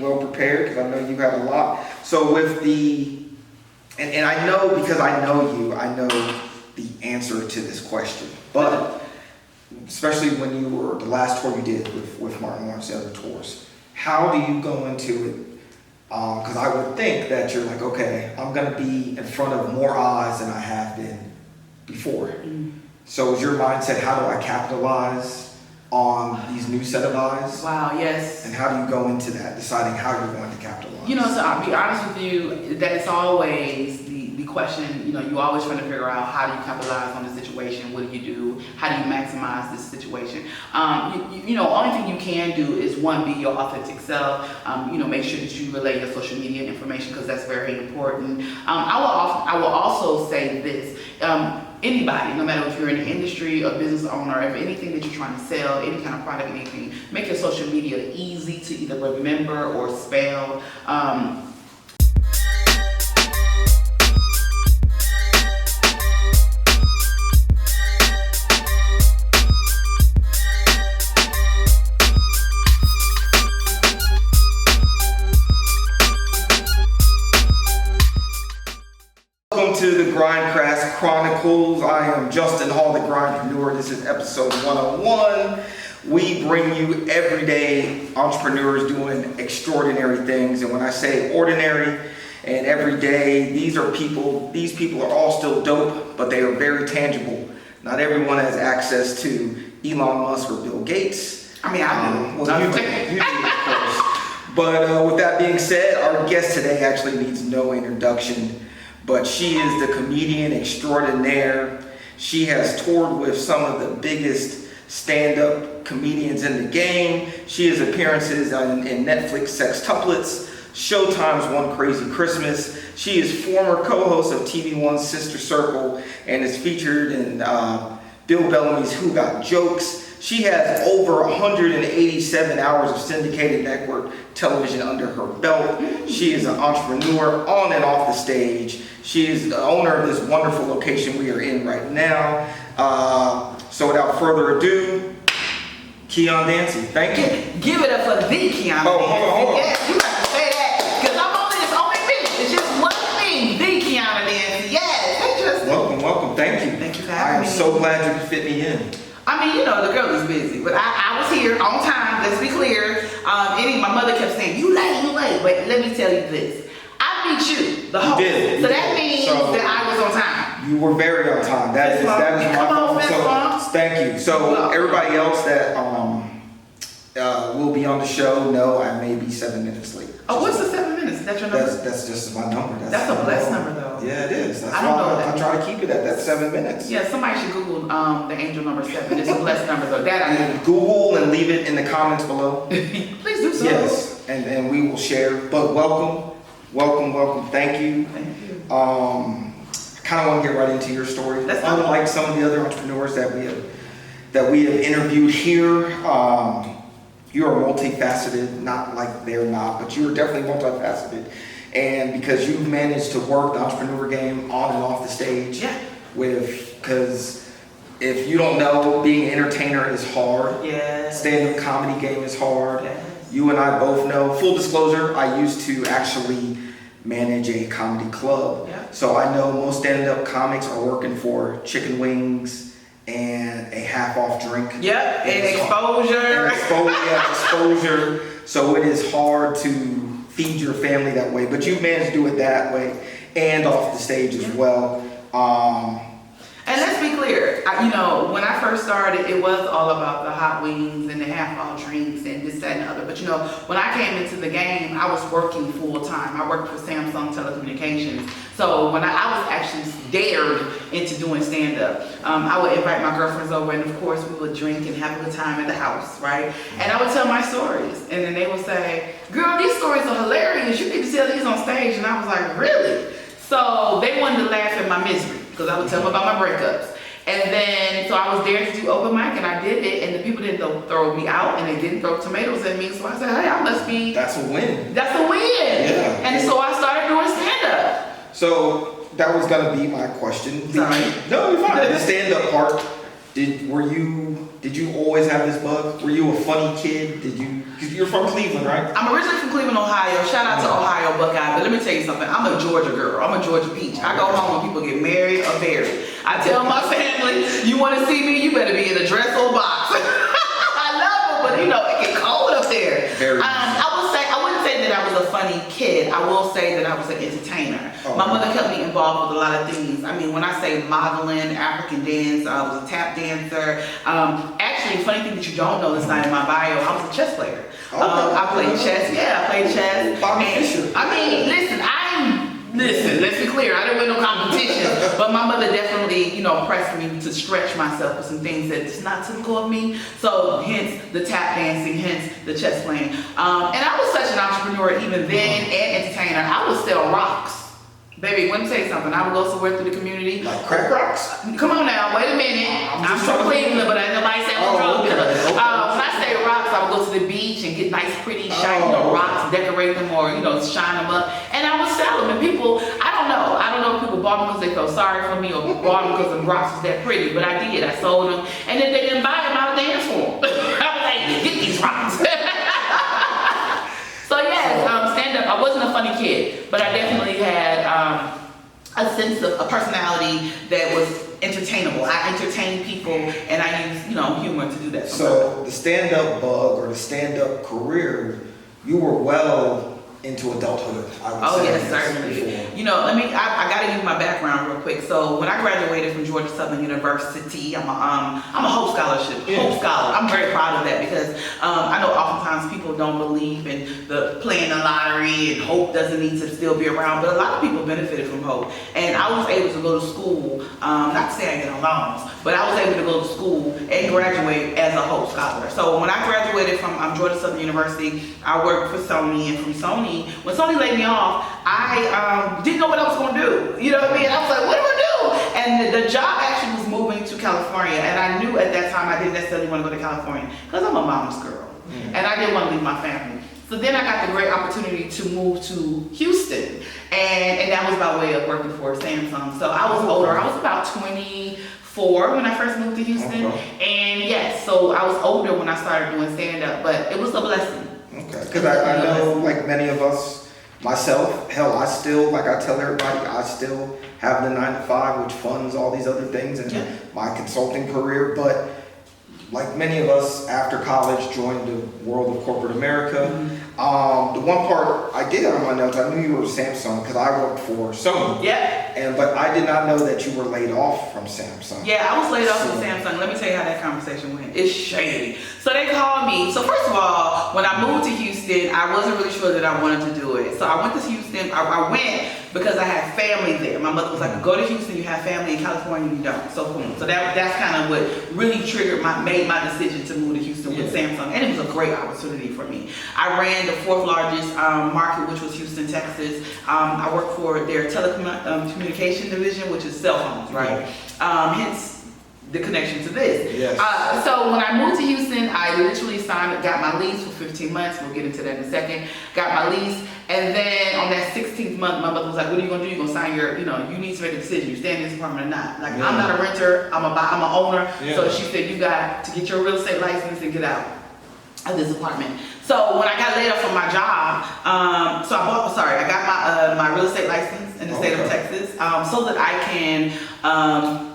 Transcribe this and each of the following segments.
well prepared because I know you have a lot. So with and I know because I know you, I know the answer to this question. But especially when you were the last tour you did with Martin Lawrence, the other tours, how do you go into it? Because I would think that you're like, okay, I'm going to be in front of more eyes than I have been before. So is your mindset, how do I capitalize on these new set of eyes? Wow, yes. And how do you go into that, deciding how you're going to capitalize? You know, so I'll be honest with you, that it's always the question, you know, you always trying to figure out how do you capitalize on the situation, what do you do, how do you maximize this situation. You know, only thing you can do is one, be your authentic self, you know, make sure that you relay your social media information because that's very important. I will also say this, anybody, no matter if you're in the industry, a business owner, if anything that you're trying to sell, any kind of product, anything, make your social media easy to either remember or spell. Welcome to the Chronicles. I am Justin Hall, the Grindpreneur. This is episode 101. We bring you everyday entrepreneurs doing extraordinary things. And when I say ordinary and everyday, these people are all still dope, but they are very tangible. Not everyone has access to Elon Musk or Bill Gates. I mean, I do. Well, you do, of course. But with that being said, our guest today actually needs no introduction. But she is the comedian extraordinaire. She has toured with some of the biggest stand-up comedians in the game. She has appearances in Netflix Sextuplets, Showtime's One Crazy Christmas. She is former co-host of TV One's Sister Circle and is featured in Bill Bellamy's Who Got Jokes. She has over 187 hours of syndicated network television under her belt. She is an entrepreneur on and off the stage. She is the owner of this wonderful location we are in right now. So without further ado, Kiana Dancie, thank you. Give it up for the Kiana. Oh, hold on. Yes, you have to say that because it's only me. It's just one thing, the Kiana Dancie. Yes, Welcome. Thank you. Thank you for having me. I am so glad you could fit me in. I mean, you know, the girl is busy, but I was here on time, let's be clear. My mother kept saying, you late, but let me tell you this. I beat you, the host. So that means that I was on time. You were very on time. That is my fault. So thank you. So everybody else that will be on the show, no, I may be 7 minutes late. Oh, what's the 7 minutes? That's your number? That's just my number. That's a blessed number, though. Yeah, it is. That's I don't know why I try to keep it at that 7 minutes. Yeah, somebody should Google the angel number 7. It's a blessed number, though. That I know. Google and leave it in the comments below. Please do so. Yes, and we will share. But welcome. Thank you. Thank you. I kind of want to get right into your story. Unlike some of the other entrepreneurs that we have interviewed here, you are multifaceted. Not like they're not, but you are definitely multifaceted. And because you've managed to work the entrepreneur game on and off the stage, because if you don't know, being an entertainer is hard. Yes. Stand-up comedy game is hard. Yes. You and I both know. Full disclosure, I used to actually manage a comedy club. Yeah. So I know most stand-up comics are working for chicken wings and a half-off drink. Yep, and exposure. Exposure. So it is hard to feed your family that way, but you've managed to do it that way and off the stage as well. And let's be clear, when I first started, it was all about the hot wings and the half-off drinks and this, that, and the other. But when I came into the game, I was working full-time. I worked for Samsung Telecommunications. So when I was actually dared into doing stand-up, I would invite my girlfriends over, and of course, we would drink and have a good time at the house, right? And I would tell my stories, and then they would say, girl, these stories are hilarious. You need to tell these on stage. And I was like, really? So they wanted to laugh at my misery, because I would tell them about my breakups. And then, so I was there to do open mic, and I did it, and the people didn't throw me out, and they didn't throw tomatoes at me, so I said, hey, I must be... That's a win. That's a win. Yeah. And so I started doing stand-up. So that was going to be my question. Sorry. No, you're fine. The stand-up part. Did you always have this bug? Were you a funny kid? Because you're from Cleveland, right? I'm originally from Cleveland, Ohio. Shout out to Ohio Buckeye. But let me tell you something. I'm a Georgia girl. I'm a Georgia peach. I go home when people get married or buried. I tell my family, you want to see me, you better be in a dress or box. I love it, but you know, it get cold up there. I wouldn't say that I was a funny kid. I will say that I was an entertainer. My mother kept me involved with a lot of things. I mean, when I say modeling, African dance, I was a tap dancer. Actually, funny thing that you don't know that's not in my bio, I was a chess player. I played chess. Yeah, I played chess. Listen, let's be clear, I didn't win no competition, but my mother definitely, pressed me to stretch myself with some things that's not typical of me. So hence the tap dancing, hence the chess playing. And I was such an entrepreneur even then and entertainer. I would sell rocks. Baby, let me tell you something. I would go somewhere through the community. Like crack rocks? Come on now, wait a minute. I'm from Cleveland, but I know myself drug dealer. When I say rocks, I would go to the beach and get nice, pretty, shiny rocks, decorate them or, shine them up. And I would sell them. And people, I don't know if people bought them because they felt sorry for me or bought them because the rocks was that pretty, but I did. I sold them. And if they didn't buy them, I would dance for them. I was like, get these rocks. So yes, stand up. I wasn't a funny kid, but I definitely had a sense of a personality that was entertainable. I entertained people, and I used humor to do that. So the stand-up bug or the stand-up career, you were well into adulthood, I would say. Yes, certainly. I got to give my background real quick. So when I graduated from Georgia Southern University, I'm a Hope Scholarship, Hope Scholar. I'm very proud of that because I know oftentimes people don't believe in the playing the lottery and hope doesn't need to still be around, but a lot of people benefited from hope. And I was able to go to school, not to say I get on loans, but I was able to go to school and graduate as a Hope Scholar. So when I graduated from Georgia Southern University, I worked for Sony, and from Sony, when Sony laid me off, I didn't know what I was going to do. You know what I mean? I was like, what do I do? And the job actually was moving to California, and I knew at that time I didn't necessarily want to go to California because I'm a mama's girl, and I didn't want to leave my family. So then I got the great opportunity to move to Houston, and that was by way of working for Samsung. So I was older. I was about 24 when I first moved to Houston, and yes, so I was older when I started doing stand-up, but it was a blessing. Okay, because I know, like many of us, myself, hell, I still, like I tell everybody, I still have the 9-to-5, which funds all these other things and my consulting career, but like many of us after college joined the world of corporate America. The one part I did on my notes, I knew you were Samsung because I worked for Sony. But I did not know that you were laid off from Samsung. Yeah, I was laid off from Samsung. Let me tell you how that conversation went. It's shady. So they called me. So first of all, when I moved to Houston, I wasn't really sure that I wanted to do it. So I went to Houston. I went because I had family there. My mother was like, go to Houston, you have family. In California, you don't. So boom. So that's kind of what really made my decision to move to Houston with Samsung. And it was a great opportunity for me. I ran the 4th largest market, which was Houston, Texas. I worked for their telecommunication division, which is cell phones, right? Hence the connection to this. So when I moved to Houston, I literally got my lease for 15 months. We'll get into that in a second. Got my lease. And then on that 16th month, my mother was like, what are you going to do? You're going to sign your, you need to make a decision. You stay in this apartment or not. Like, I'm not a renter. I'm an owner. So she said, you got to get your real estate license and get out of this apartment. So when I got laid off from my job, I got my real estate license in the state of Texas so that I can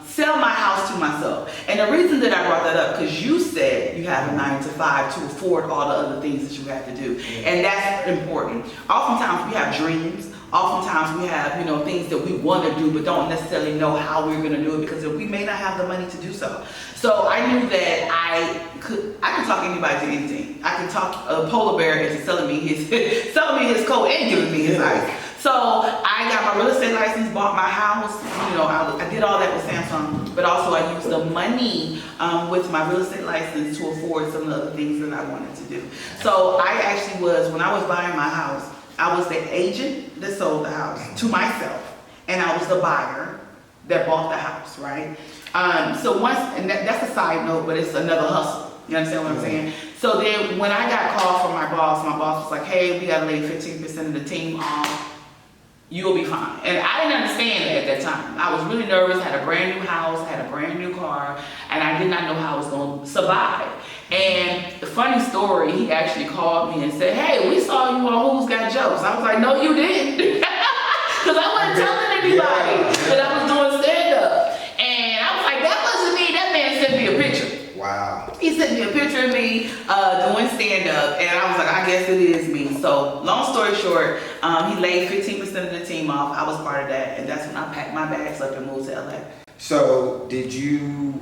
sell my house to myself. And the reason that I brought that up, because you said you have a 9-to-5 to afford all the other things that you have to do. And that's important. Oftentimes we have dreams. Oftentimes we have, things that we want to do but don't necessarily know how we're going to do it because we may not have the money to do so. So I knew that I could talk anybody to anything. I could talk a polar bear into selling me his coat and giving me his ice. So I got my real estate license, bought my house. I did all that with Samsung, but also I used the money with my real estate license to afford some of the other things that I wanted to do. So I actually when I was buying my house, I was the agent that sold the house to myself, and I was the buyer that bought the house, right? That's a side note, but it's another hustle. You understand what I'm saying? So then when I got called from my boss was like, hey, we gotta lay 15% of the team off. you'll be fine. And I didn't understand that at that time. I was really nervous, had a brand new house, had a brand new car, and I did not know how I was going to survive. And the funny story, he actually called me and said, hey, we saw you on Who's Got Jokes. I was like, no, you didn't. Because I wasn't telling anybody that I was doing stand-up. And I was like, that wasn't me. That man sent me a picture. Wow. He sent me a picture of me doing stand-up, and I was like, I guess it is me. So long story short, he laid 15% of the team off. I was part of that, and that's when I packed my bags up and moved to LA. So you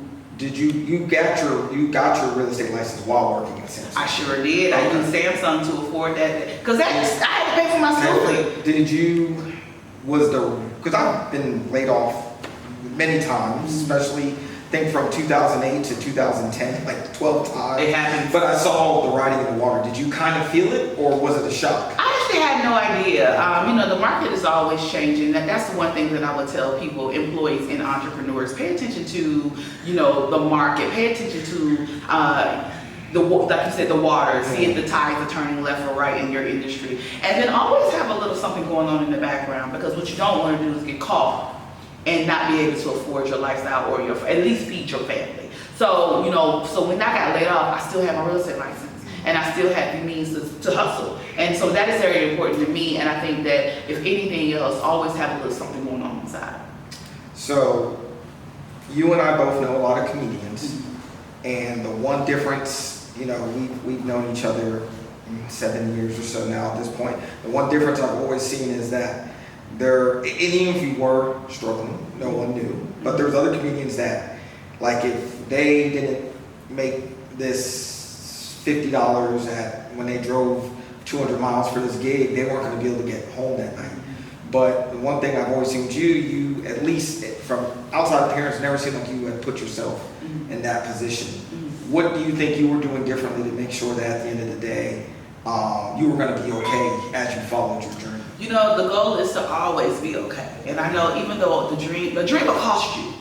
got your real estate license while working at Samsung? I sure did. I used Samsung to afford that because I had to pay for my schooling. Because I've been laid off many times, especially I think from 2008 to 2010, like 12 times. It happened. But I saw the writing in the water. Did you kind of feel it, or was it a shock? I actually had no idea. The market is always changing. That's the one thing that I would tell people, employees and entrepreneurs, pay attention to, the market, pay attention to, like you said, the water, see if the tides are turning left or right in your industry. And then always have a little something going on in the background, because what you don't want to do is get caught and not be able to afford your lifestyle or at least feed your family. So, so when I got laid off, I still had my real estate license and I still had the means to hustle. And so that is very important to me. And I think that if anything else, always have a little something going on inside. So you and I both know a lot of comedians, and the one difference, we've known each other 7 years or so now at this point. The one difference I've always seen is that even if you were struggling, no one knew. But there's other comedians that, like, if they didn't make this $50 when they drove 200 miles for this gig, they weren't going to be able to get home that night. But the one thing I've always seen with you, at least from outside appearance, never seemed like you had put yourself in that position. What do you think you were doing differently to make sure that at the end of the day, you were going to be okay as you followed your journey? The goal is to always be okay. And I know even though the dream will cost you,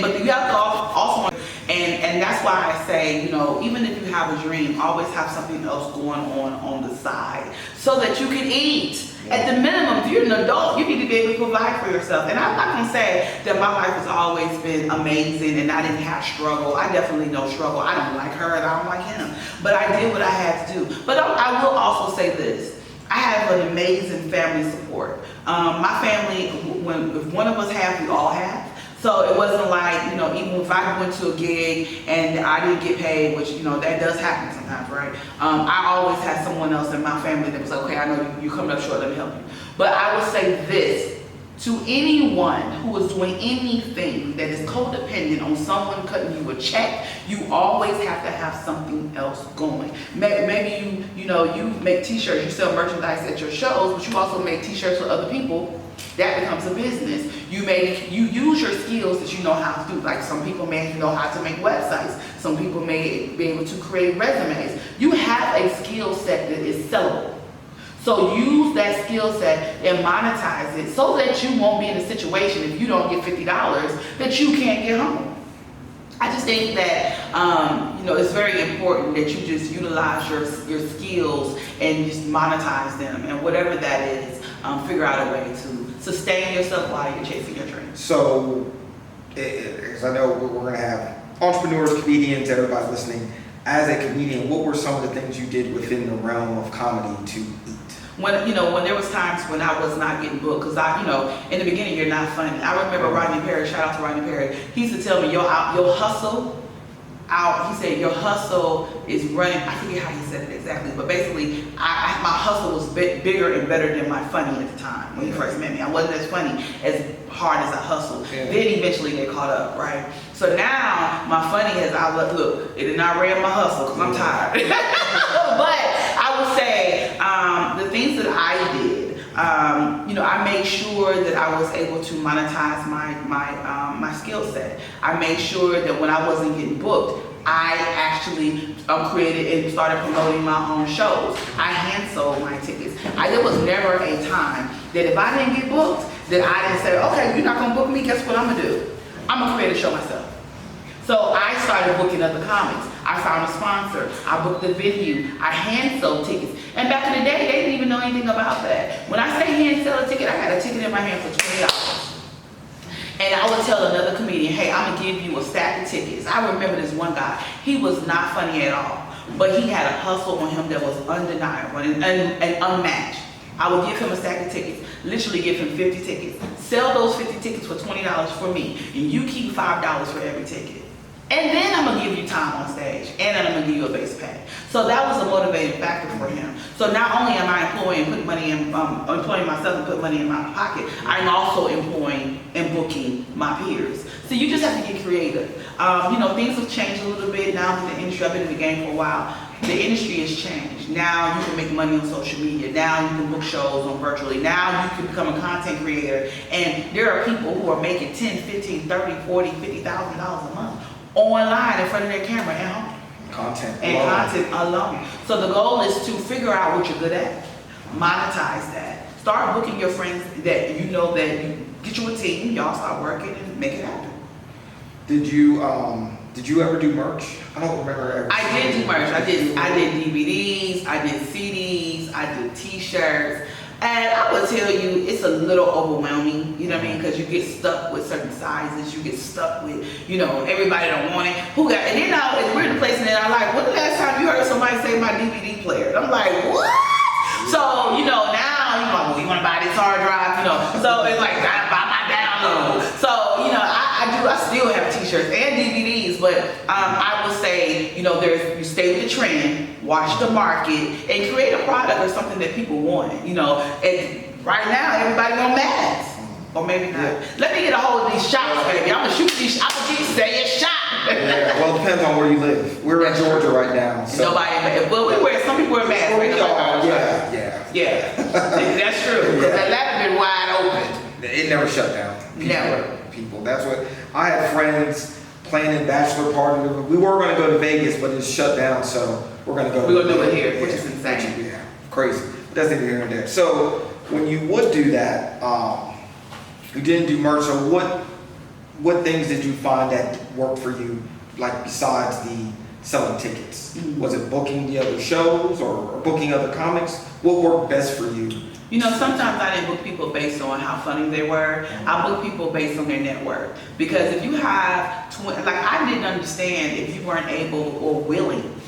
but you have to also, and that's why I say, even if you have a dream, always have something else going on the side so that you can eat. At the minimum, if you're an adult, you need to be able to provide for yourself. And I'm not going to say that my life has always been amazing and I didn't have struggle. I definitely know struggle. I don't like her and I don't like him. But I did what I had to do. But I will also say this. I have an amazing family support. My family, if one of us have, we all have. So it wasn't like, even if I went to a gig and I didn't get paid, which, that does happen sometimes, right? I always had someone else in my family that was like, okay, I know you're coming up short, let me help you. But I would say this, to anyone who is doing anything that is codependent on someone cutting you a check, you always have to have something else going. Maybe you make t-shirts, you sell merchandise at your shows, but you also make t-shirts for other people. That becomes a business. You use your skills that you know how to do. Like some people may know how to make websites. Some people may be able to create resumes. You have a skill set that is sellable. So use that skill set and monetize it so that you won't be in a situation if you don't get $50 that you can't get home. I just think that it's very important that you just utilize your skills and just monetize them, and whatever that is, figure out a way to sustain yourself while you're chasing your dreams. So, as I know we're going to have entrepreneurs, comedians, everybody listening. As a comedian, what were some of the things you did within the realm of comedy to eat? When there was times when I was not getting booked, because in the beginning you're not funny. I remember Rodney Perry, shout out to Rodney Perry. He used to tell me, your hustle out. He said your hustle is running. I forget how he said it exactly, but basically, my hustle was bigger and better than my funny at the time when he first met me. I wasn't as funny, as hard as I hustled. Yeah. Then eventually they caught up, right? So now my funny has look, it did not ran my hustle because I'm tired. But I would say the things that I did. I made sure that I was able to monetize my skill set. I made sure that when I wasn't getting booked, I actually created and started promoting my own shows. I hand sold my tickets. There was never a time that if I didn't get booked, that I didn't say, okay, you're not gonna book me, guess what I'm gonna do? I'm gonna create a show myself. So I started booking other comics. I found a sponsor. I booked the venue. I hand sold tickets. And back in the day, they didn't even know anything about that. When I say hand sell a ticket, I had a ticket in my hand for $20. And I would tell another comedian, hey, I'm gonna give you a stack of tickets. I remember this one guy. He was not funny at all, but he had a hustle on him that was undeniable and unmatched. I would give him a stack of tickets, literally give him 50 tickets. Sell those 50 tickets for $20 for me, and you keep $5 for every ticket. And then I'm gonna give you time on stage, and then I'm gonna give you a base pay. So that was a motivating factor for him. So not only am I employing myself and put money in my pocket, I'm also employing and booking my peers. So you just have to get creative. Things have changed a little bit now in the industry. I've been in the game for a while. The industry has changed. Now you can make money on social media. Now you can book shows on virtually. Now you can become a content creator. And there are people who are making $10, $15, $30, $40, $50,000 a month online in front of their camera at home. Content alone. So the goal is to figure out what you're good at, monetize that, start booking your friends that you know that you get you a team, y'all start working and make it happen. Did you ever do merch? I don't remember ever. I did do merch. I did DVDs, I did CDs, I did t-shirts. And I would tell you, it's a little overwhelming, you know what I mean? Because you get stuck with certain sizes, you get stuck with, everybody don't want it. And then we're in the place and then I'm like, when the last time you heard somebody say my DVD player? And I'm like, what? So, now, you want to buy this hard drive, So it's like, gotta buy my download. So, I still have t-shirts and DVDs, but I would say, you stay with the trend, watch the market, and create a product or something that people want. And right now everybody on masks, or maybe not. Yeah. Let me get a hold of these shots, baby. I'm gonna shoot these. I'm gonna keep saying shot. Yeah. Well, it depends on where you live. We're in Georgia right now. So. Some people wear masks. Yeah. That's true. Because that lab been wide open. It never shut down. Never. People. That's what I had friends planning bachelor party. We were going to go to Vegas, but it's shut down, so we're going to go. We're going to do it here, which is insane. Yeah, crazy. That's neither here nor there. So when you would do that, you didn't do merch. So what things did you find that worked for you, like besides the selling tickets? Mm-hmm. Was it booking the other shows or booking other comics? What worked best for you? Sometimes I didn't book people based on how funny they were. I book people based on their network. Because if you have, I didn't understand if you weren't able or willing,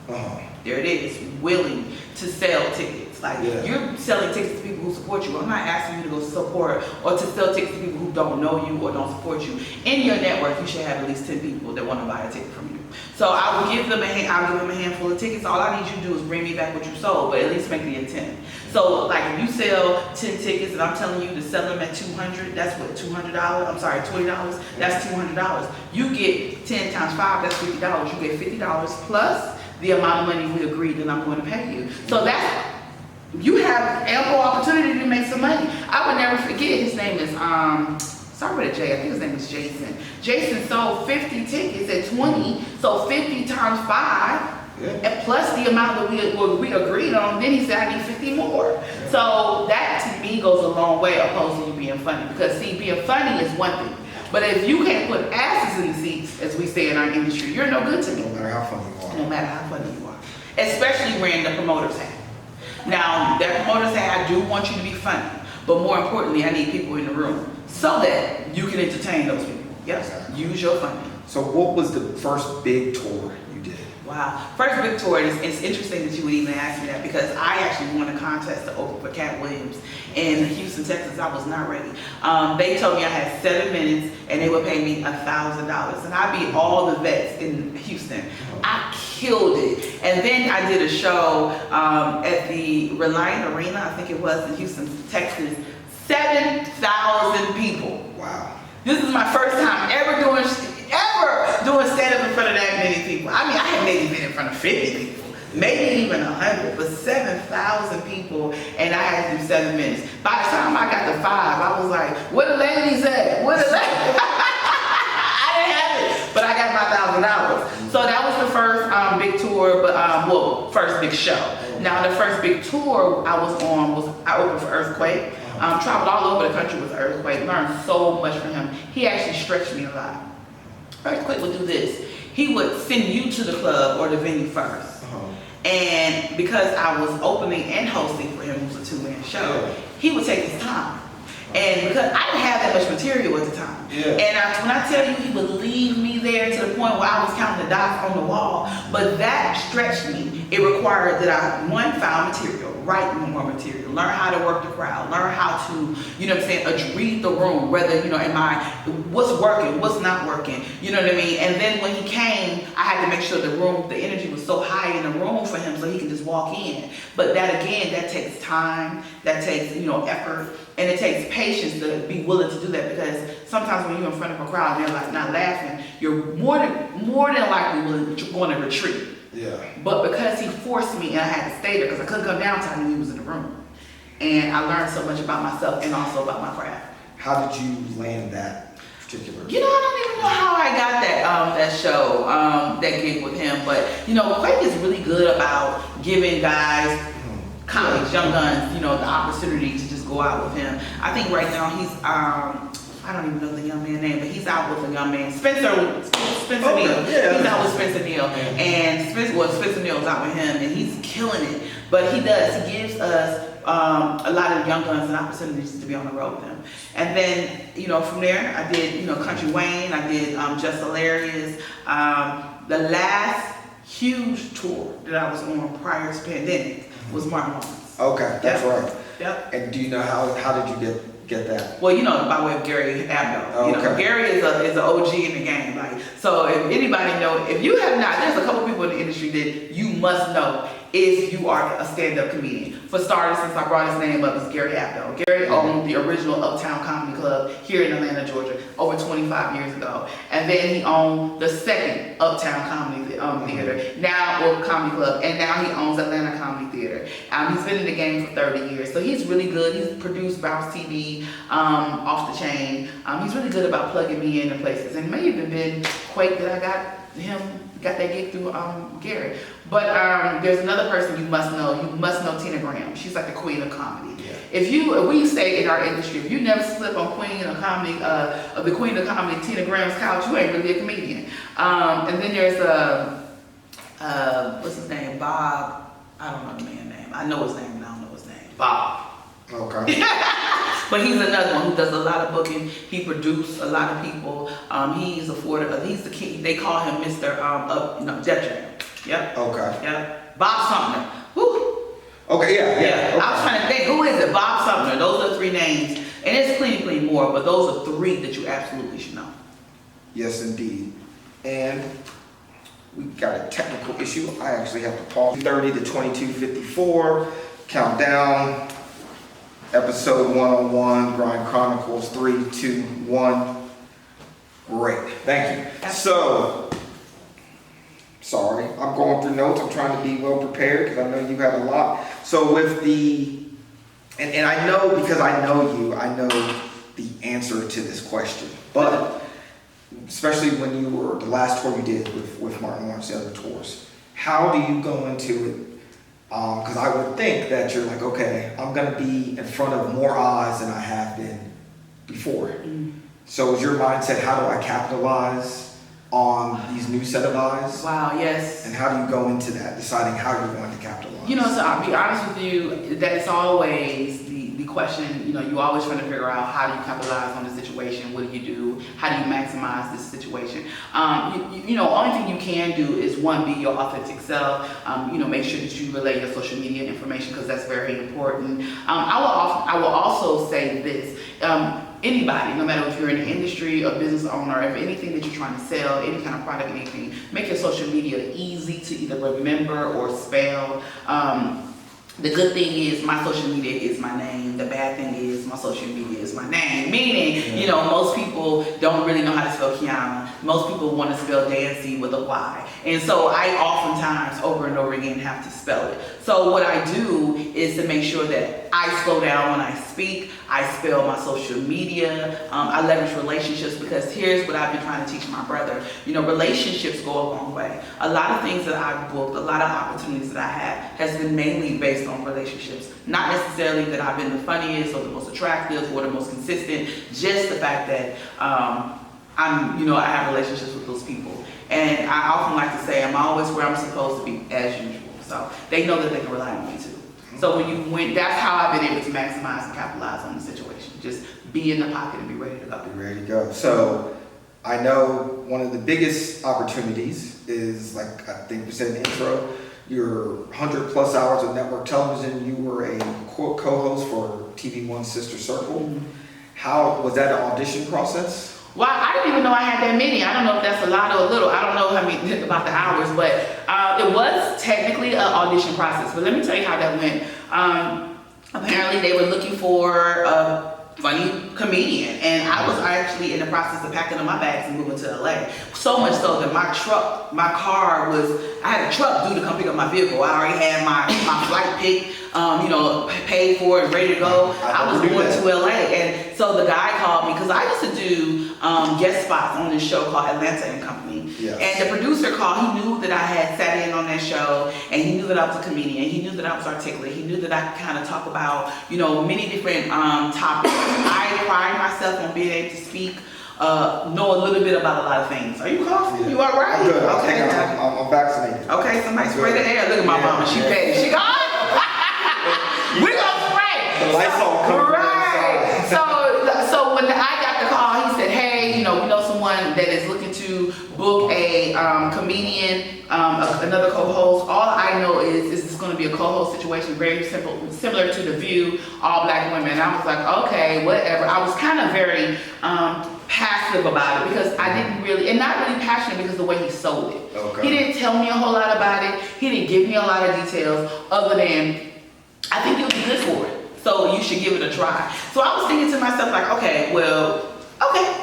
there it is, willing to sell tickets. You're selling tickets to people who support you. I'm not asking you to go support or to sell tickets to people who don't know you or don't support you. In your network, you should have at least 10 people that want to buy a ticket from you. So I will give them a handful of tickets. All I need you to do is bring me back what you sold, but at least make the intent. So if you sell 10 tickets and I'm telling you to sell them at $200, that's what, $200? I'm sorry, $20, that's $200. You get 10 times 5, that's $50. You get $50 plus the amount of money we agreed that I'm going to pay you. So you have ample opportunity to make some money. I would never forget, his name is, start with a J, I think his name is Jason. Jason sold 50 tickets at 20, so 50 times 5, and plus the amount that we agreed on, then he said, I need 50 more. Yeah. So that to me goes a long way opposed to you being funny. Because see, being funny is one thing. But if you can't put asses in the seats, as we say in our industry, you're no good to me. No matter how funny you are. No matter how funny you are. Especially wearing the promoter's hat. Now, that promoter's hat, I do want you to be funny. But more importantly, I need people in the room so that you can entertain those people. Yes, use your funding. So what was the first big tour you did? Wow, first big tour, it's interesting that you would even ask me that because I actually won a contest to open for Cat Williams in Houston, Texas. I was not ready. They told me I had 7 minutes and they would pay me $1,000 and I beat all the vets in Houston. I killed it. And then I did a show at the Reliant Arena, I think it was in Houston, Texas. 7,000 people. Wow. This is my first time ever doing stand-up in front of that many people. I mean, I had maybe been in front of 50 people, maybe even 100, but 7,000 people, and I had to do 7 minutes. By the time I got to 5, I was like, where the ladies at? Where the ladies? I didn't have it, but I got my $1,000. So that was the first big tour, but first big show. Now the first big tour I was on I opened for Earthquake. Traveled all over the country with Earthquake, learned so much from him. He actually stretched me a lot. Earthquake would do this. He would send you to the club or the venue first. And because I was opening and hosting for him, it was a 2-man show, he would take his time. And because I didn't have that much material at the time. And when I tell you, he would leave me there to the point where I was counting the dots on the wall. But that stretched me. It required that I, one, found material, write more material, learn how to work the crowd, learn how to, you know what I'm saying, read the room, whether, you know, what's working, what's not working, you know what I mean? And then when he came, I had to make sure the energy was so high in the room for him so he could just walk in. But that, again, that takes time, that takes, you know, effort, and it takes patience to be willing to do that, because sometimes when you're in front of a crowd and they're like not laughing, you're more than likely going to retreat. But because he forced me and I had to stay there because I couldn't come down until I knew he was in the room. And I learned so much about myself and also about my craft. How did you land that particular? You know, I don't even know how I got that show, that gig with him. But, you know, Quake is really good about giving guys, college, young guns, you know, the opportunity to just go out with him. I think right now he's, I don't even know the young man's name, but he's out with a young man, Spencer Neal. He's out with Spencer Neal, and Spencer Neal's out with him, and he's killing it. But he gives us a lot of young guns and opportunities to be on the road with him. And then, you know, from there, I did, you know, Country Wayne, I did Just Hilarious. The last huge tour that I was on prior to pandemic was Martin Lawrence. Okay, that's right. Yep. And do you know how did you get that? Well, you know, by way of Gary Abdo. Oh, you know, Gary is an OG in the game. Like, so if anybody know, if you have not, there's a couple people in the industry that you must know if you are a stand-up comedian. For starters, since I brought his name up, is Gary Abdo. Gary owned the original Uptown Comedy Club here in Atlanta, Georgia, over 25 years ago. And then he owned the second Uptown Comedy Theater, Comedy Club, and now he owns Atlanta Comedy Theater. He's been in the game for 30 years, so he's really good. He's produced Bounce TV, Off the Chain. He's really good about plugging me into places, and it may even been Quake that I got that gig through Gary. But there's another person you must know. You must know Tina Graham. She's like the queen of comedy. If we say in our industry, if you never slip on queen of comedy, of the queen of comedy, Tina Graham's couch, you ain't really a comedian. And then there's what's his name? Bob. I don't know the man's name. I know his name, and I don't know his name. Bob. Okay. But he's another one who does a lot of booking. He produced a lot of people. He's the king. They call him Mr. Def Jam. Yep. Okay. Yep. Bob Sumner. Woo. Okay. Yeah. Okay. I was trying to think, who is it? Bob Sumner. Those are the 3 names, and there's plenty more, but those are 3 that you absolutely should know. Yes, indeed. And we got a technical issue. I actually have to pause. 30 to 22:54. Countdown. Episode 101, Grind Chronicles, 3, 2, 1. Great, thank you. So, sorry, I'm going through notes. I'm trying to be well prepared because I know you have a lot. So with and I know, because I know you, I know the answer to this question. But especially when you were, the last tour you did with Martin Lawrence, the other tours, how do you go into it? Because I would think that you're like, okay, I'm going to be in front of more eyes than I have been before. So is your mindset, how do I capitalize on these new set of eyes? Wow, yes. And how do you go into that, deciding how you're going to capitalize? You know, so I'll be honest with you, that's always the question, you know, you always trying to figure out how do you capitalize on the situation, what do you do, how do you maximize this situation. You know, only thing you can do is, one, be your authentic self. You know, make sure that you relay your social media information, because that's very important. I will also say this. Anybody, no matter if you're in the industry, a business owner, if anything that you're trying to sell, any kind of product, anything, make your social media easy to either remember or spell. The good thing is my social media is my name. The bad thing is my social media is my name. Meaning, you know, most people don't really know how to spell Kiana. Most people want to spell Dancie with a Y. And so I oftentimes, over and over again, have to spell it. So what I do is to make sure that I slow down when I speak. I spell my social media. I leverage relationships, because here's what I've been trying to teach my brother. You know, relationships go a long way. A lot of things that I've booked, a lot of opportunities that I have, has been mainly based on relationships. Not necessarily that I've been the funniest or the most attractive or the most consistent, just the fact that I have relationships with those people. And I often like to say I'm always where I'm supposed to be as usual. So they know that they can rely on me too. So that's how I've been able to maximize and capitalize on the situation. Just be in the pocket and be ready to go. Be ready to go. So I know one of the biggest opportunities is, like I think we said in the intro, your 100+ hours of network television. You were a co-host for TV1's Sister Circle. Mm-hmm. How was that an audition process? Well, I didn't even know I had that many. I don't know if that's a lot or a little. I don't know about the hours, but it was technically an audition process. But let me tell you how that went. Apparently, they were looking for a funny comedian, and I was actually in the process of packing up my bags and moving to LA. So much so that I had a truck due to come pick up my vehicle. I already had my flight picked, paid for and ready to go. I was going to LA, and so the guy called me because I used to do guest spots on this show called Atlanta and Company. Yes. And the producer called. He knew that I had sat in on that show, and he knew that I was a comedian. He knew that I was articulate. He knew that I could kind of talk about, many different topics. I pride myself on being able to speak, know a little bit about a lot of things. Are you coughing? Yeah. You all right? I'm good. Okay. I'm vaccinated. Okay, somebody spray the air. Look at my mama. She petty. She gone? We're gonna spray. The Lysol coming right. So when I got the call, he said, hey, we know someone that is looking to book a comedian, another co-host. All I know is this is going to be a co-host situation, very simple, similar to The View, all black women. And I was like, okay, whatever. I was kind of very passive about it because I didn't really, and not really passionate because of the way he sold it. Okay. He didn't tell me a whole lot about it. He didn't give me a lot of details other than, I think you'll be good for it, so you should give it a try. So I was thinking to myself like, okay,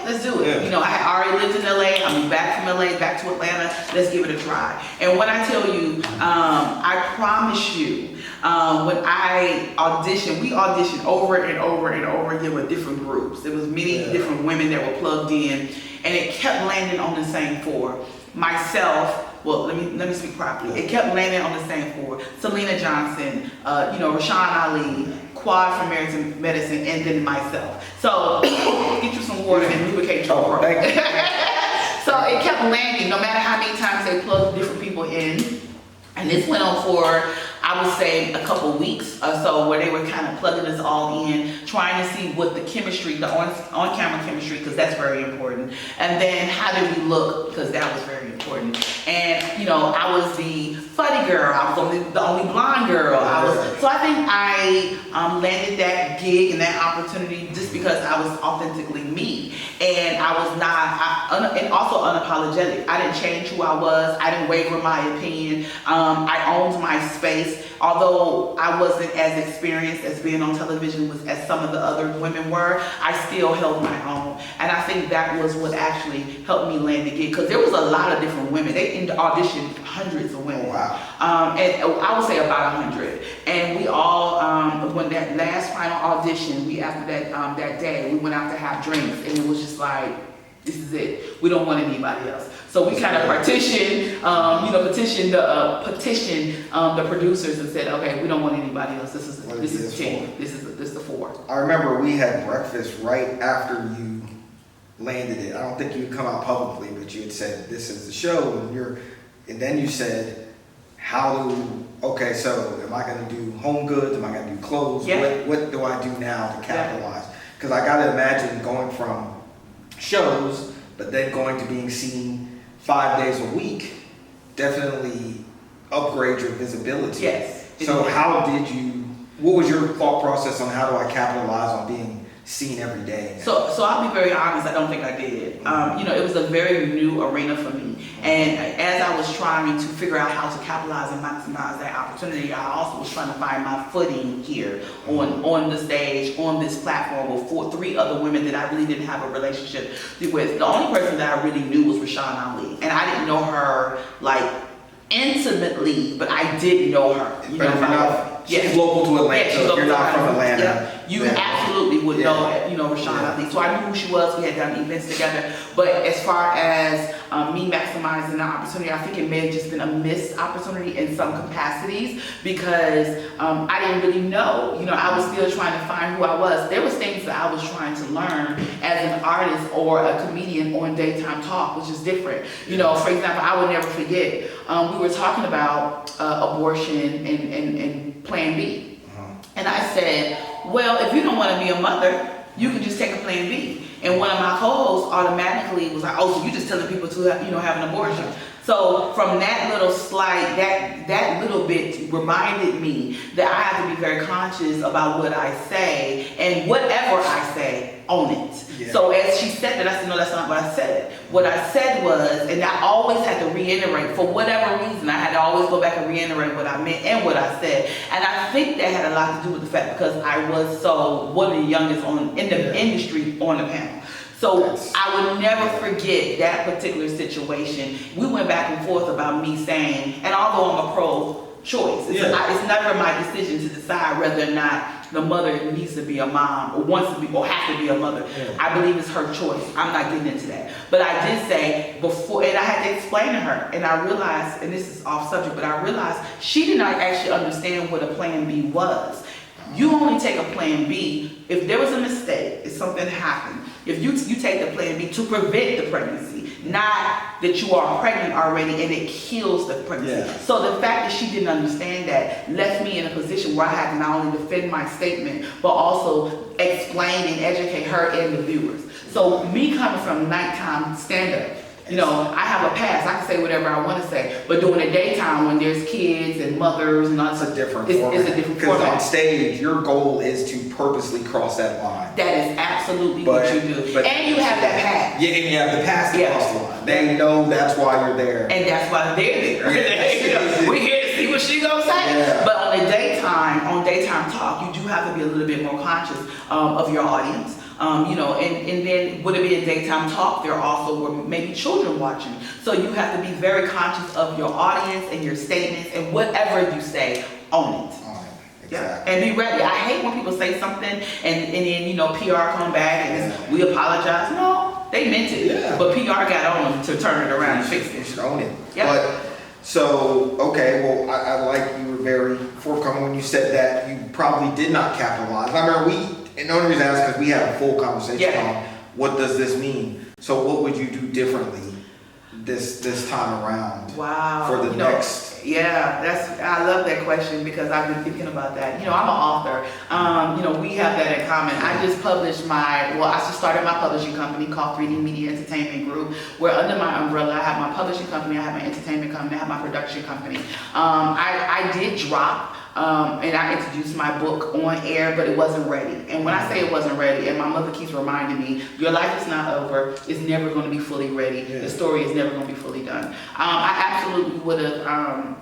let's do it. Yeah. I had already lived in LA. I moved back from LA, back to Atlanta. Let's give it a try. And when I tell you, I promise you, when I auditioned, we auditioned over and over and over again with different groups. There was many different women that were plugged in, and it kept landing on the same four. Myself, let me speak properly. It kept landing on the same four. Selena Johnson, Rashawn Ali, Quad from American Medicine, and then myself. So get you some water and lubricate your throat. So it kept landing, no matter how many times they plugged different people in. And this went on for, I would say, a couple weeks or so, where they were kind of plugging us all in, trying to see what the chemistry, the on-camera chemistry, because that's very important. And then how did we look, because that was very important. And, I was the funny girl. I was the only blonde girl. So I think I landed that gig and that opportunity just because I was authentically me. And I was not, and also unapologetic. I didn't change who I was. I didn't waver my opinion. I owned my space. Although I wasn't as experienced as being on television as some of the other women were, I still held my own. And I think that was what actually helped me land the gig, because there was a lot of different women. They auditioned hundreds of women. Oh, wow. And I would say about 100. And we all, when that last final audition, after that day, we went out to have drinks, and it was just like, this is it. We don't want anybody else. So we kind of petitioned the producers and said, okay, we don't want anybody else. This is the team. This is the four. I remember we had breakfast right after you landed it. I don't think you had come out publicly, but you had said this is the show, and then you said, okay, so am I going to do home goods? Am I going to do clothes? Yeah. What do I do now to capitalize? Because I got to imagine going from shows, but then going to being seen 5 days a week, definitely upgrade your visibility. Yes. So what was your thought process on how do I capitalize on being seen every day? So I'll be very honest, I don't think I did. It was a very new arena for me. And as I was trying to figure out how to capitalize and maximize that opportunity, I also was trying to find my footing here on the stage, on this platform with 3 other women that I really didn't have a relationship with. The only person that I really knew was Rashawn Ali. And I didn't know her intimately, but I did know her. She's local to Atlanta. Yeah, you're not from Atlanta. Yeah. You absolutely would know, Rashawn at least. So I knew who she was. We had done events together. But as far as me maximizing the opportunity, I think it may have just been a missed opportunity in some capacities because I didn't really know. I was still trying to find who I was. There was things that I was trying to learn as an artist or a comedian on Daytime Talk, which is different. For example, I would never forget, we were talking about abortion and Plan B. And I said, well, if you don't want to be a mother, you can just take a Plan B. And one of my co-hosts automatically was like, oh, so you just telling people to have an abortion. So from that little slight, that little bit reminded me that I have to be very conscious about what I say, and whatever I say, own it. Yeah. So as she said that, I said, no, that's not what I said. What I said was, and I always had to reiterate, for whatever reason, I had to always go back and reiterate what I meant and what I said. And I think that had a lot to do with the fact because I was one of the youngest in the industry on the panel. So I would never forget that particular situation. We went back and forth about me saying, and although I'm a pro-choice, it's never my decision to decide whether or not the mother needs to be a mom or wants to be or has to be a mother. Yeah. I believe it's her choice. I'm not getting into that. But I did say before, and I had to explain to her, and I realized, and this is off subject, but I realized she did not actually understand what a Plan B was. You only take a Plan B if there was a mistake, if something happened. If you take the Plan B to prevent the pregnancy, not that you are pregnant already and it kills the pregnancy. Yeah. So the fact that she didn't understand that left me in a position where I had to not only defend my statement, but also explain and educate her and the viewers. So me coming from nighttime stand-up, I have a pass. I can say whatever I want to say. But during the daytime, when there's kids and mothers and all, it's a different format. It's a different format. Because on stage, your goal is to purposely cross that line. That is absolutely what you do. And you have that pass. Yeah, and you have the pass to cross the line. They know that's why you're there. And that's why they're there. Yeah. We're here to see what she gonna say. Yeah. But on daytime talk, you do have to be a little bit more conscious of your audience. And then would it be a daytime talk? There also were maybe children watching. So you have to be very conscious of your audience and your statements, and whatever you say, own it. Exactly. Yeah. And be ready. I hate when people say something and then PR come back and we apologize. No, they meant it. Yeah. But PR got on them to turn it around and fix it. You should own it. Yep. I like you were very forthcoming when you said that you probably did not capitalize. I remember and the only reason I ask is because we had a full conversation on what does this mean. So what would you do differently this time around? Wow. For the next. Yeah, I love that question because I've been thinking about that. I'm an author. We have that in common. I just published I just started my publishing company called 3D Media Entertainment Group, where under my umbrella I have my publishing company, I have my entertainment company, I have my production company. I did drop and I introduced my book on air, but it wasn't ready. And when I say it wasn't ready, and my mother keeps reminding me, your life is not over. It's never going to be fully ready. Yeah. The story is never going to be fully done. I absolutely would have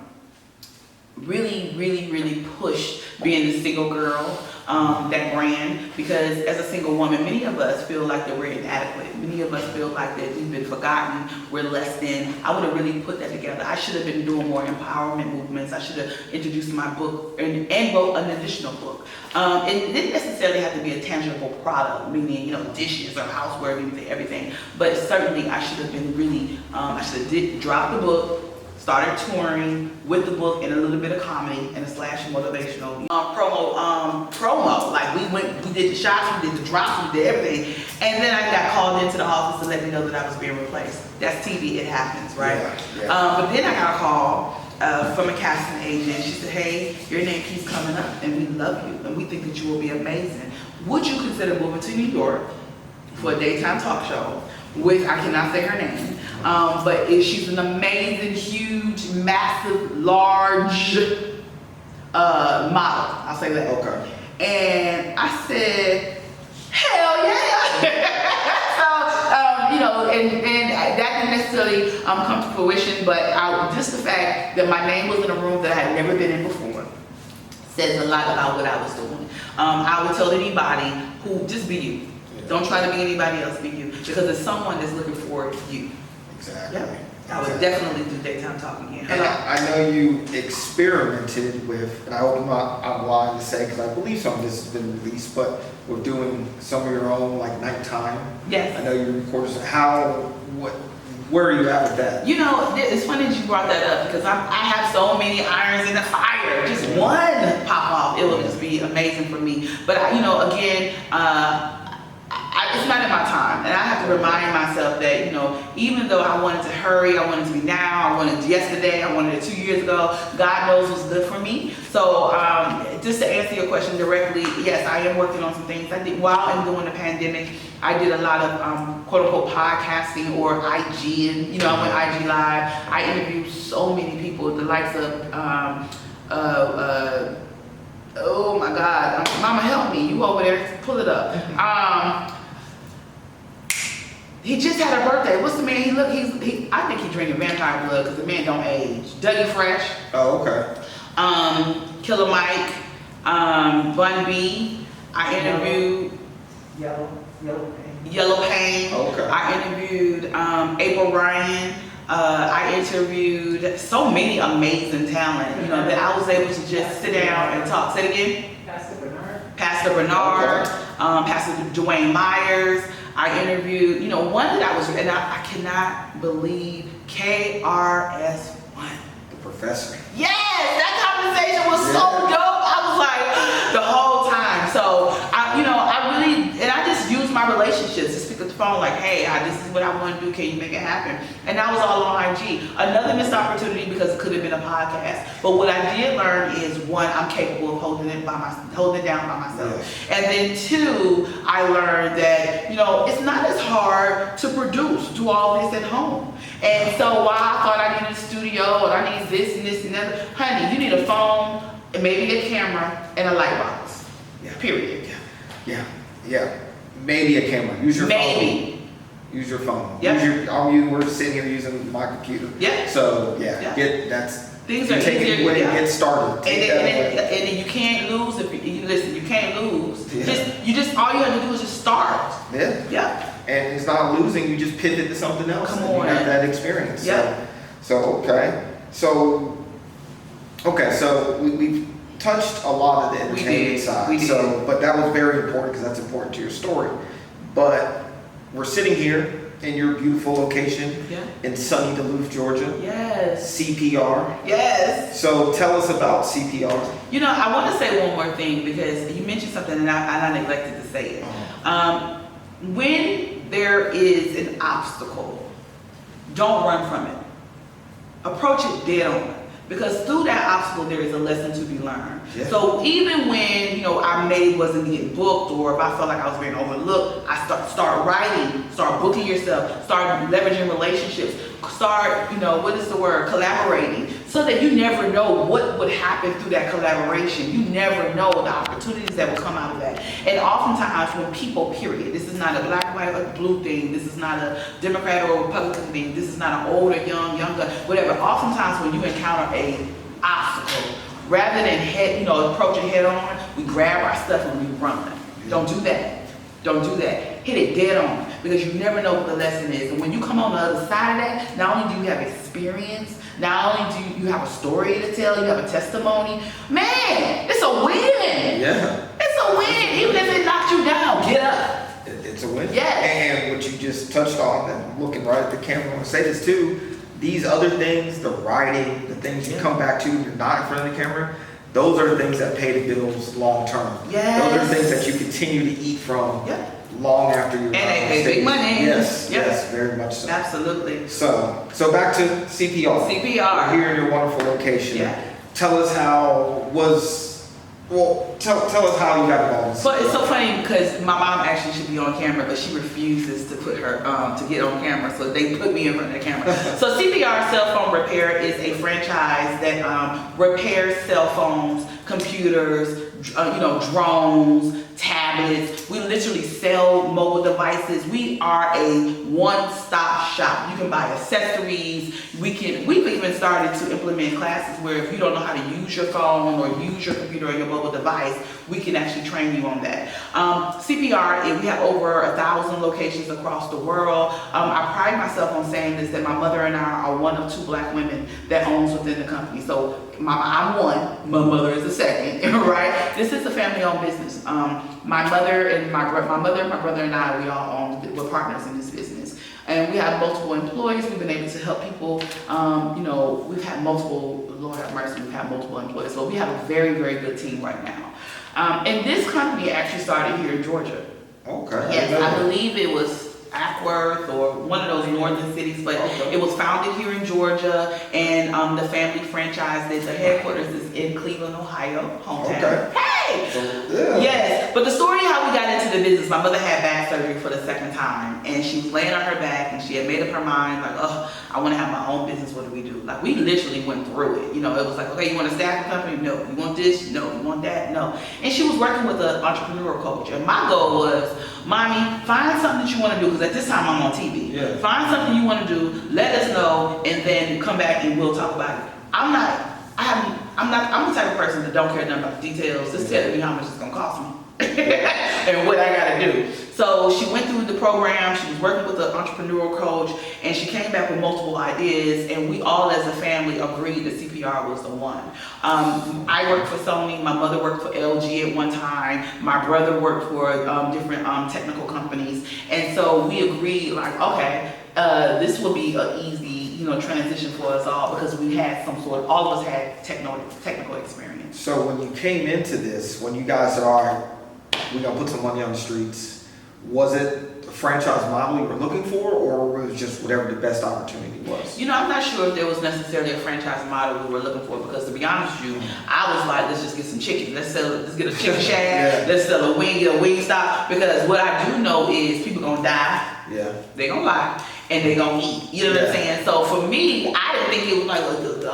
really, really, really pushed being the single girl, that brand, because as a single woman, many of us feel like that we're inadequate. Many of us feel like that we've been forgotten, we're less than. I would have really put that together. I should have been doing more empowerment movements. I should have introduced my book and wrote an additional book. It didn't necessarily have to be a tangible product, meaning, dishes or houseware, everything. But certainly I should have been really, I should have dropped the book, started touring with the book and a little bit of comedy and a slash motivational promo. Like we did the shots, we did the drops, we did everything. And then I got called into the office to let me know that I was being replaced. That's TV, it happens, right? Yeah. But then I got a call from a casting agent. She said, hey, your name keeps coming up and we love you and we think that you will be amazing. Would you consider moving to New York for a daytime talk show with, I cannot say her name, but she's an amazing, huge, massive, large model. I'll say that. Okay. And I said, hell yeah! So, and that didn't necessarily come to fruition, but just the fact that my name was in a room that I had never been in before says a lot about what I was doing. I would tell anybody who, just be you. Don't try to be anybody else, be you. Because there's someone that's looking for you. Exactly. Yeah. I would definitely do daytime talking again. And I know you experimented with, and I hope I'm lying to say, because I believe some of this has been released, but with doing some of your own, like nighttime. Yes. I know you recorded. Where are you at with that? You know, it's funny that you brought that up because I have so many irons in the fire. Just one pop off, it will just be amazing for me. But again, it's not in my time, and I have to remind myself that even though I wanted to hurry, I wanted to be now, I wanted it yesterday, I wanted it 2 years ago. God knows what's good for me. So just to answer your question directly, yes, I am working on some things. I did while I'm doing the pandemic. I did a lot of quote unquote podcasting or IG, and I went IG live. I interviewed so many people, the likes of oh my God, Mama help me, you over there, pull it up. He just had a birthday. What's the man? I think he's drinking vampire blood because the man don't age. Dougie Fresh. Oh, okay. Killer Mike. Bun B. I interviewed Yellow Pain. Okay. I interviewed April Ryan. I interviewed so many amazing talent, that I was able to just sit down and talk. Say it again. Pastor Bernard. Okay. Pastor Dwayne Myers. I interviewed, one that I was, and I cannot believe KRS-One. The professor. Yes, that conversation was so dope. I was like, the whole time. So, I really, and I just used my relationships to speak on the phone like, hey, this is what I want to do. Can you make it happen? And that was all on IG. Another missed opportunity because it could have been a podcast. But what I did learn is, one, I'm capable of holding it down by myself. Yeah. And then two, I learned that, it's not as hard to do all this at home. And so while I thought I needed a studio and I need this and this and that, honey, you need a phone and maybe a camera and a light box. Yeah. Period. Yeah. Maybe a camera. Use your phone. Maybe. Use your phone. Yep. We're sitting here using my computer. Yeah. So Yeah. Things are take it easier. away Yeah. and get started. And then you can't lose if you listen. You can't lose. Yeah. All you have to do is just start. Yeah. Yeah. And it's not losing. You just pivot to something else. Come and on. You have that experience. Yeah. So we've touched a lot of the entertainment side. We did. But that was very important because that's important to your story. But we're sitting here in your beautiful location in sunny Duluth, Georgia. Yes. CPR. Yes. So tell us about CPR. I want to say one more thing because you mentioned something and I neglected to say it. When there is an obstacle, don't run from it. Approach it dead on. Because through that obstacle, there is a lesson to be learned. Yeah. So even when, I maybe wasn't getting booked, or if I felt like I was being overlooked, I start writing, start booking yourself, start leveraging relationships, start, collaborating, so that you never know what would happen through that collaboration. You never know the opportunities that will come out of that. And oftentimes when people, period, this is not a black, white, or blue thing, this is not a Democrat or Republican thing, this is not an older, younger, whatever. Oftentimes when you encounter a obstacle, rather than approach it head on, we grab our stuff and we run. Don't do that. Don't do that. Hit it dead on, because you never know what the lesson is. And when you come on the other side of that, not only do you have experience, not only do you have a story to tell, you have a testimony. Man, it's a win. Yeah. It's a win. Even if it knocks you down, get up. It's a win. Yes. And what you just touched on, and I'm looking right at the camera, I want to say this too, these other things, the writing, the things you come back to, you're not in front of the camera, those are the things that pay the bills long term. Yes. Those are the things that you continue to eat from long after you're And they pay big money. Yes, Yep. yes, very much so. Absolutely. So back to CPR. CPR. We're here in your wonderful location. Yeah. Tell us how tell us how you got involved. But it's so funny because my mom actually should be on camera, but she refuses to put her to get on camera, so they put me in front of the camera. So CPR Cell Phone Repair is a franchise that repairs cell phones, computers, drones, tablets. We literally sell mobile devices. We are a one-stop shop. You can buy accessories. We've even started to implement classes where if you don't know how to use your phone or use your computer or your mobile device, we can actually train you on that. CPR, we have over 1,000 locations across the world. I pride myself on saying this, that my mother and I are one of 2 Black women that owns within the company. So I'm one, my mother is the second, right? This is a family-owned business. My mother and my brother and I, we're partners in this business. And we have multiple employees. We've been able to help people. We've had multiple, Lord have mercy, we've had multiple employees. So we have a very, very good team right now. And this company actually started here in Georgia. Okay. Yes, I believe it was Ackworth or one of those northern cities, but it was founded here in Georgia, and the family franchise, the headquarters is in Cleveland, Ohio, hometown. Okay. Hey! Yeah. Yes, but the story how we got into the business, my mother had back surgery for the 2nd time, and she was laying on her back, and she had made up her mind, like, oh, I want to have my own business, what do we do? Like, we literally went through it. It was like, okay, you want a staffing company? No. You want this? No. You want that? No. And she was working with an entrepreneur coach, and my goal was, Mommy, find something that you want to do, because at this time I'm on TV. Yeah. Find something you want to do, let us know, and then come back and we'll talk about it. I'm the type of person that don't care nothing about the details. Just tell me how much it's gonna cost me and what I gotta do. So she went through the program, she was working with an entrepreneurial coach, and she came back with multiple ideas, and we all as a family agreed that CPR was the one. I worked for Sony, my mother worked for LG at one time, my brother worked for different technical companies, and so we agreed, like, okay, this will be an easy transition for us all, because we had all of us had technical experience. So when you came into this, when you guys said, all right, we're gonna put some money on the streets, was it a franchise model you were looking for, or was it just whatever the best opportunity was? I'm not sure if there was necessarily a franchise model we were looking for, because to be honest with you, I was like, let's just get some chicken. Let's get a chicken shack. Yeah. Let's sell a wing stop, because what I do know is people gonna die. Yeah. They gonna lie, and they gonna eat. You know what I'm saying? So for me, I didn't think it was like,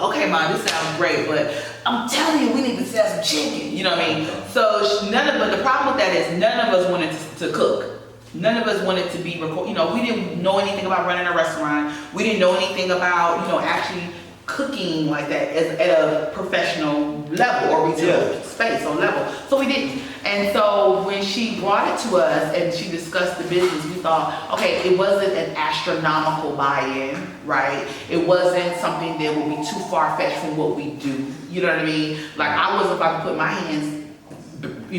okay, Mom, this sounds great, but I'm telling you, we need to sell some chicken. You know what I mean? So but the problem with that is none of us wanted to cook. None of us wanted to be we didn't know anything about running a restaurant. We didn't know anything about, actually cooking like that at a professional level or retail space or level. So we didn't. And so when she brought it to us and she discussed the business, we thought, okay, it wasn't an astronomical buy-in, right? It wasn't something that would be too far-fetched from what we do. You know what I mean? Like, I wasn't about to put my hands, what do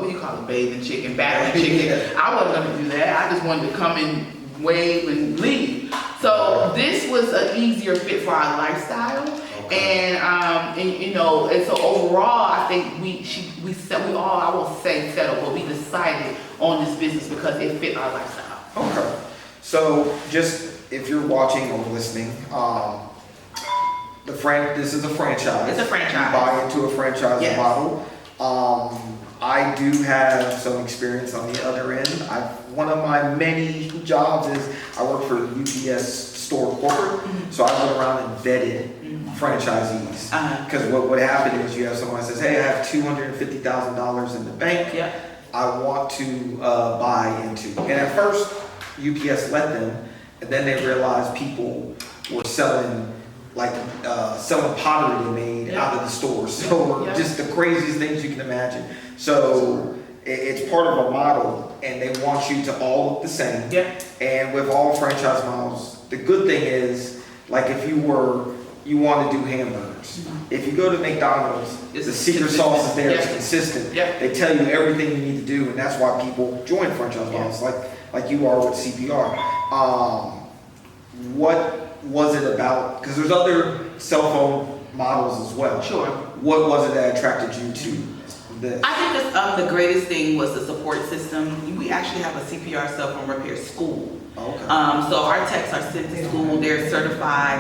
you call it, bathing chicken, battering chicken. I wasn't gonna do that. I just wanted to come and wave and leave. So this was an easier fit for our lifestyle. And so overall, I think we all, I won't say settled, but we decided on this business because it fit our lifestyle. Okay. So just if you're watching or listening, this is a franchise. It's a franchise. You buy into a franchise model. I do have some experience on the other end. One of my many jobs is I work for the UPS store corporate, so I went around and vetted franchisees. Because what happened is you have someone that says, hey, I have $250,000 in the bank. I want to buy into. And at first, UPS let them, and then they realized people were selling pottery they made out of the stores. So just the craziest things you can imagine. So it's part of a model, and they want you to all look the same. And with all franchise models, the good thing is, like if you want to do hamburgers, if you go to McDonald's, the secret sauce is there, it's consistent. They tell you everything you need to do, and that's why people join franchise models, like you are with CPR. What was it about? Because there's other cell phone models as well. Sure. What was it that attracted you to this? I think the greatest thing was the support system. We actually have a CPR cell phone repair school. Okay. So our techs are sent to school. They're certified.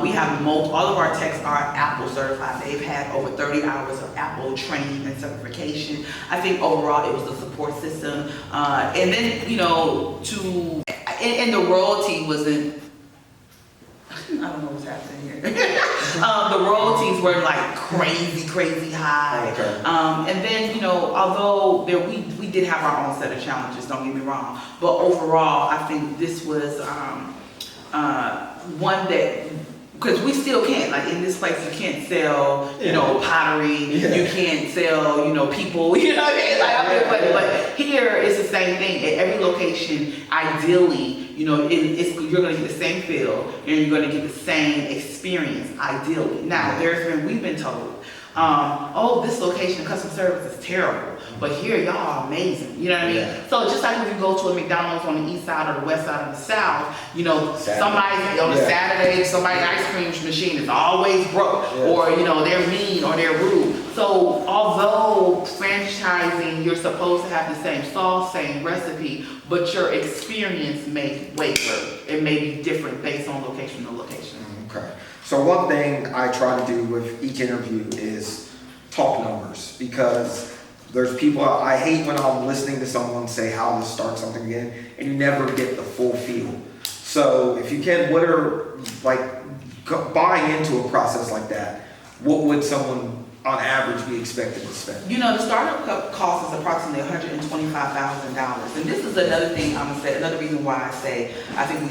We have all of our techs are Apple certified. They've had over 30 hours of Apple training and certification. I think overall it was the support system, and then and the royalty wasn't. I don't know what's happening here. The royalties were like crazy high. And then, although we did have our own set of challenges, don't get me wrong. But overall, I think this was one that, because we still can't, like in this place, you can't sell, pottery, you can't sell, people, you know what I mean? But here it's the same thing. At every location, ideally, you're going to get the same feel and you're going to get the same experience, ideally. Now, we've been told, this location customer service is terrible, but here y'all are amazing. You know what I mean? Yeah. So just like if you go to a McDonald's on the east side or the west side of the south, somebody on a Saturday, somebody's ice cream machine is always broke, or they're mean or they're rude. So although franchising, you're supposed to have the same sauce, same recipe, but your experience may waver. It may be different based on location to location. Okay. So one thing I try to do with each interview is talk numbers, because there's people, I hate when I'm listening to someone say how to start something again and you never get the full feel. So if you can, what are, buying into a process like that, what would someone on average be expected to spend? The startup cost is approximately $125,000. And this is another thing I'm gonna say, another reason why I say I think we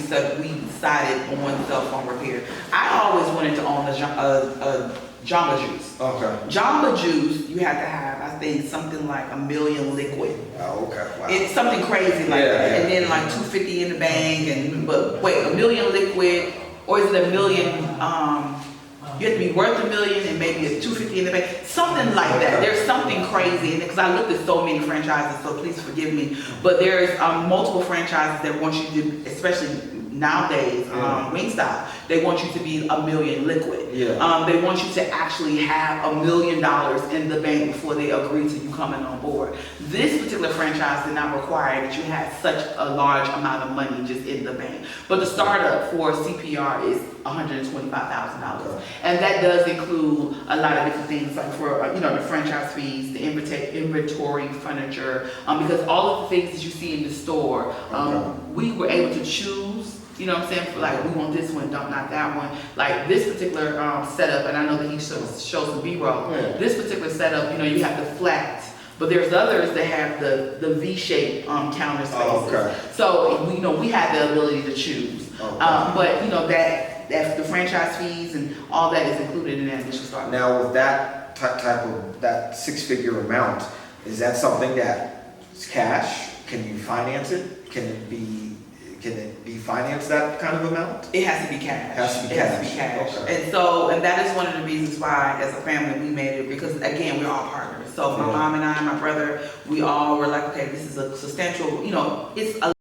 decided on cell phone repair. I always wanted to own a Jamba Juice. Okay. Jamba Juice, you have to have, I think, something like 1 million liquid. Oh, okay. Wow. It's something crazy like that. And then like 250 in the bank, but wait, 1 million liquid, or is it 1 million, you have to be worth 1 million and maybe it's 250 in the bank, something like that. There's something crazy, because I looked at so many franchises, so please forgive me. But there's multiple franchises that want you to, especially nowadays, Wingstop, they want you to be 1 million liquid. Yeah. They want you to actually have $1 million in the bank before they agree to you coming on board. This particular franchise did not require that you had such a large amount of money just in the bank. But the startup for CPR is $125,000, and that does include a lot of different things, like for the franchise fees, the inventory, furniture, because all of the things that you see in the store, we were able to choose. You know what I'm saying? Like, we want this one, not that one. Like this particular setup, and I know that he shows some B-roll. Yeah. This particular setup, you have the flat, but there's others that have the V-shaped counter spaces. Oh, okay. So we had the ability to choose. Okay. But that the franchise fees and all that is included in that initial start. Now, with that type of that six-figure amount, is that something that is cash? Can you finance it? Can it be financed, that kind of amount? It has to be cash. It has to be cash. Okay. And that is one of the reasons why, as a family, we made it, because again, we're all partners. So my mom and I, my brother, we all were like, okay, this is a substantial, it's a